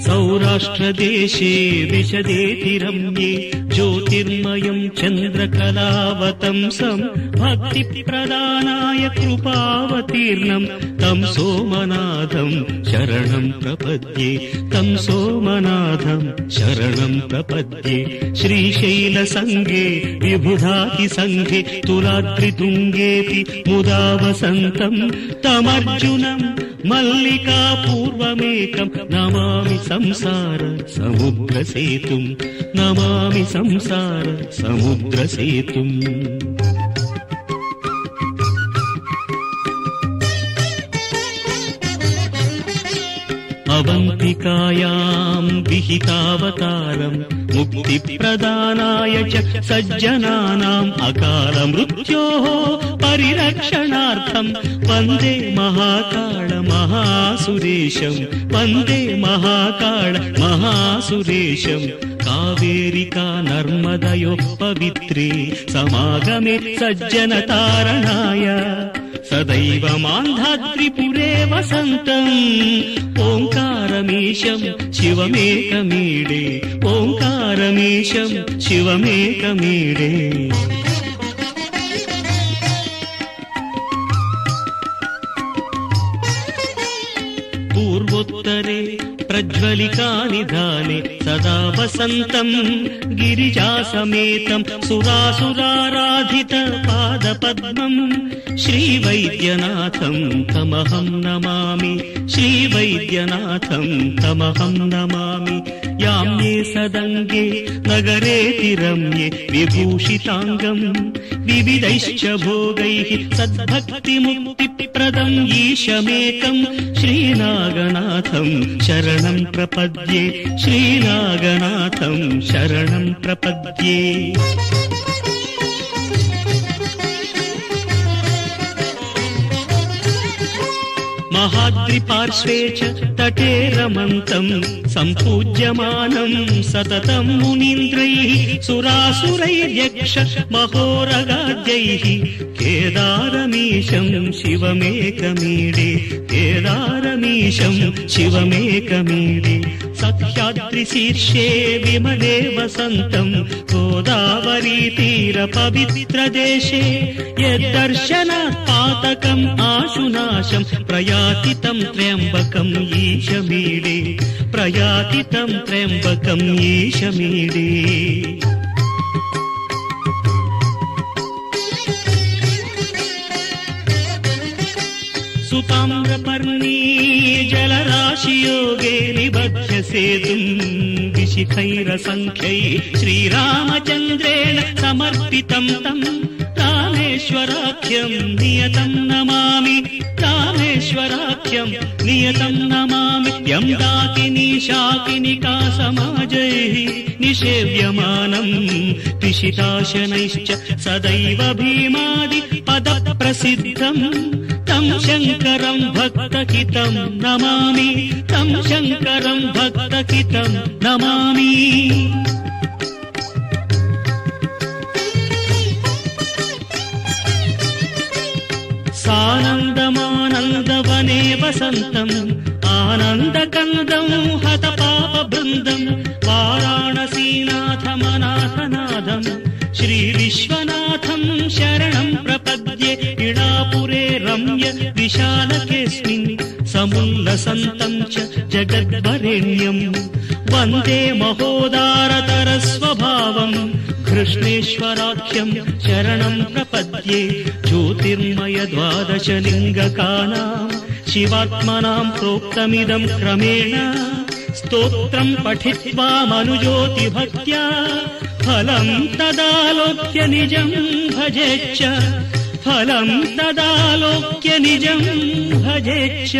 सौराष्ट्रदेशे विशदेति रम्ये ज्योतिर्मयम् चन्द्रकलावतंसम् भक्तिप्रदानाय कृपावतीर्णम् तम् सोमनाथम् शरणम् प्रपद्ये तम् सोमनाथम् शरणम् प्रपद्ये श्रीशैलसङ्गे विबुधातिसङ्गे तुलाद्रितुङ्गेऽपि मुदा वसन्तम् तमर्जुनम् मल्लिका पूर्वमेकम् नमामि संसार समुद्रसेतुम् नमामि संसार समुद्रसेतुम् अवन्तिकायाम् विहितावतारम् मुक्तिप्रदानाय च सज्जनानाम् अकालमृत्योः परिरक्षणार्थम् वन्दे महाकाल महासुरेशम् वन्दे महाकाल महासुरेशम् कावेरिका नर्मदयोः पवित्रे समागमे सज्जनतारणाय सदैव मान्धाद्रिपुरे वसन्तम् ओङ्कारमीशम् शिवमेकमीडे ओङ्कारमीशम् शिवमेकमीडे पूर्वोत्तरे प्रज्वलिकानिधाने सदा वसन्तम् गिरिजासमेतम् सुरासुराराधित पादपद्मम् श्रीवैद्यनाथम् तमहम् नमामि श्रीवैद्यनाथम् तमहम् नमामि याम्ये सदङ्गे नगरेति रम्ये विभूषिताङ्गम् विविधैश्च भोगैः सद्भक्तिमुक्तिप्रदम् ईशमेकम् श्रीनागनाथम् शरणम् प्रपद्ये श्रीनागनाथम् शरणम् प्रपद्ये महाद्रिपार्श्वे च तटे रमन्तम् सम्पूज्यमानम् सततम् मुनीन्द्रैः सुरासुरैर्यक्ष महोरगाद्यैः केदारमीशम् शिवमेकमीडे केदारमीशम् शिवमेकमीडे सख्याद्रिशीर्षे विमले वसन्तम् गोदावरीतीरपवित्रदेशे यद्दर्शनात् पातकम् आशुनाशम् प्रयाति तम् त्र्यम्बकम् ईशमीडे प्रयाति तम् त्र्यम्बकम् ईशमीडे सुताम्रपर्णी जलराशियोगे निबध्य सेतुम् विशिखैरसङ्ख्यै श्रीरामचन्द्रेण समर्पितम् तम् रामेश्वराख्यम् नियतम् नमामि रामेश्वराख्यम् नियतम् नमामि यम् दाकिनी शाकिनिका समाजैः निषेव्यमानम् पिशिताशनैश्च सदैव भीमादि पदप्रसिद्धम् तम् शङ्करम् भक्तहितम् नमामि तम् शङ्करम् भक्तहितम् नमामि सानन्दमानन्दवने वसन्तम् आनन्दकन्दम् हतपापबृन्दम् वाराणसीनाथमनाथनाथम् श्रीविश्वनाथम् शरणम् प्रपद्ये इडापुरे रम्य विशालकेऽस्मिन् समुल्लसन्तम् च जगद्वरेण्यम् वन्दे महोदारतरस्वभावम् कृष्णेश्वराख्यम् शरणम् प्रपद्ये ज्योतिर्मय द्वादशलिङ्गकानाम् शिवात्मनाम् प्रोक्तमिदम् क्रमेण स्तोत्रम् पठित्वा मनुज्योतिभक्त्या फलम् तदालोक्य निजम् भजेच्च फलम् तदालोक्य निजम् भजेच्च।